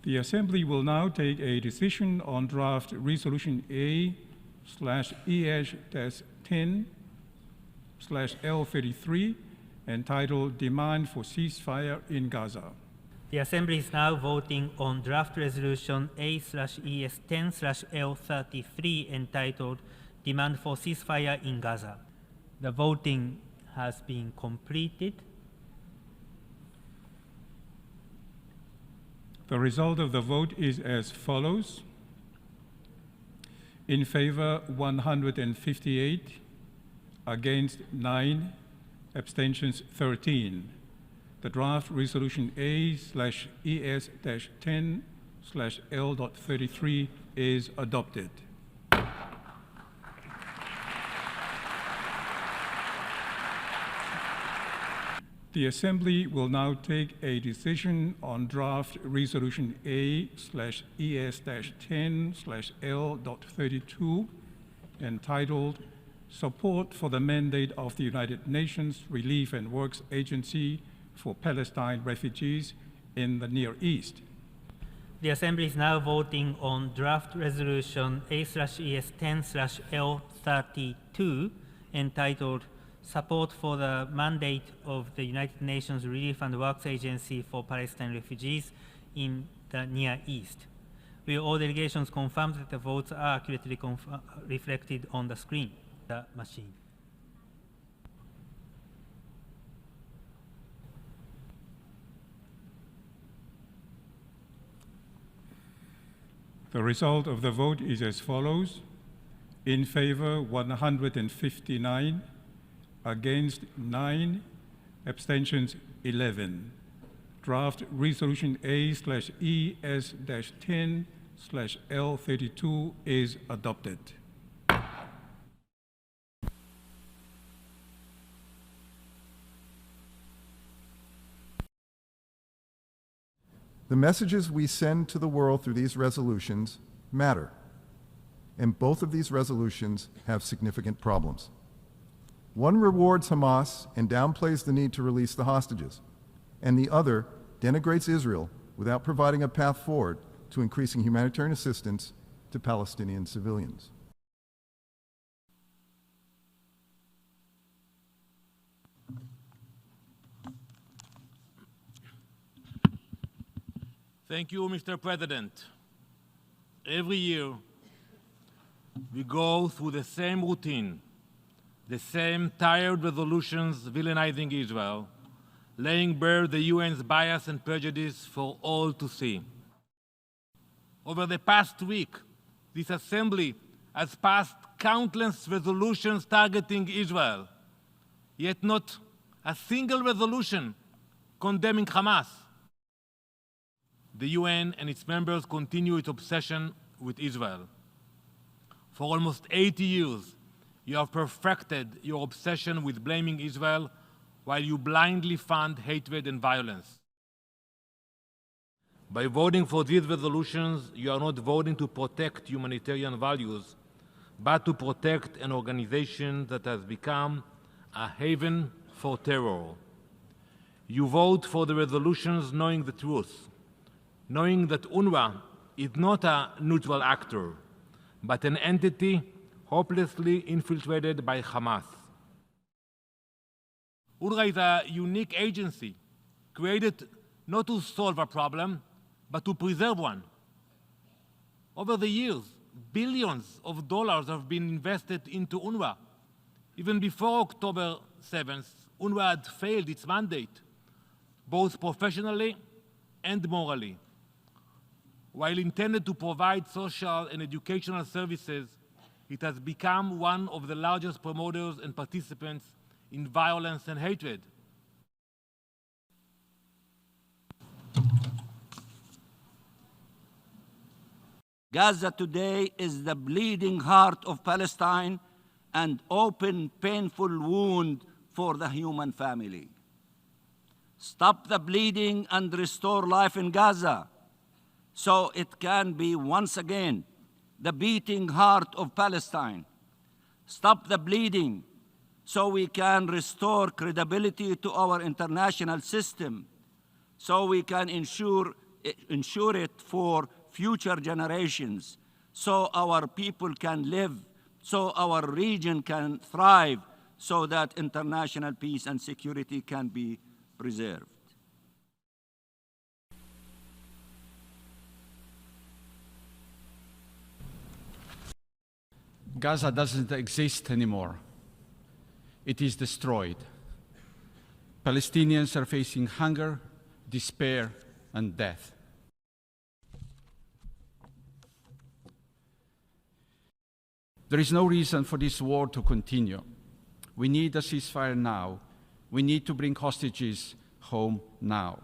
The Assembly will now take a decision on draft Resolution A/ES-10/L33 entitled Demand for Ceasefire in Gaza. The Assembly is now voting on draft resolution A/ES-10/L33 entitled Demand for Ceasefire in Gaza. The voting has been completed. The result of the vote is as follows. In favor, 158, against 9, abstentions 13. The draft resolution A/ES-10/L.33 is adopted. The Assembly will now take a decision on draft resolution A/ES-10/L.32 entitled Support for the Mandate of the United Nations Relief and Works Agency for Palestine Refugees in the Near East. The Assembly is now voting on draft resolution A/ES-10/L32 entitled Support for the Mandate of the United Nations Relief and Works Agency for Palestine Refugees in the Near East. Will all delegations confirm that the votes are accurately reflected on the screen, the machine? The result of the vote is as follows. In favor, 159, against 9, abstentions 11. Draft resolution A/ES-10/L32 is adopted. The messages we send to the world through these resolutions matter, and both of these resolutions have significant problems. One rewards Hamas and downplays the need to release the hostages, and the other denigrates Israel without providing a path forward to increasing humanitarian assistance to Palestinian civilians. Thank you, Mr. President. Every year, we go through the same routine, the same tired resolutions villainizing Israel, laying bare the UN's bias and prejudice for all to see. Over the past week, this Assembly has passed countless resolutions targeting Israel, yet not a single resolution condemning Hamas. The UN and its members continue its obsession with Israel. For almost 80 years, you have perfected your obsession with blaming Israel while you blindly fund hatred and violence. By voting for these resolutions, you are not voting to protect humanitarian values, but to protect an organization that has become a haven for terror. You vote for the resolutions knowing the truth, knowing that UNRWA is not a neutral actor, but an entity hopelessly infiltrated by Hamas. UNRWA is a unique agency created not to solve a problem, but to preserve one. Over the years, billions of dollars have been invested into UNRWA. Even before October 7th, UNRWA had failed its mandate, both professionally and morally. While intended to provide social and educational services, it has become one of the largest promoters and participants in violence and hatred. Gaza today is the bleeding heart of Palestine and open, painful wound for the human family. Stop the bleeding and restore life in Gaza so it can be once again the beating heart of Palestine. Stop the bleeding so we can restore credibility to our international system, so we can ensure ensure it for future generations, so our people can live, so our region can thrive, so that international peace and security can be preserved. Gaza doesn't exist anymore. It is destroyed. Palestinians are facing hunger, despair, and death. There is no reason for this war to continue. We need a ceasefire now. We need to bring hostages home now.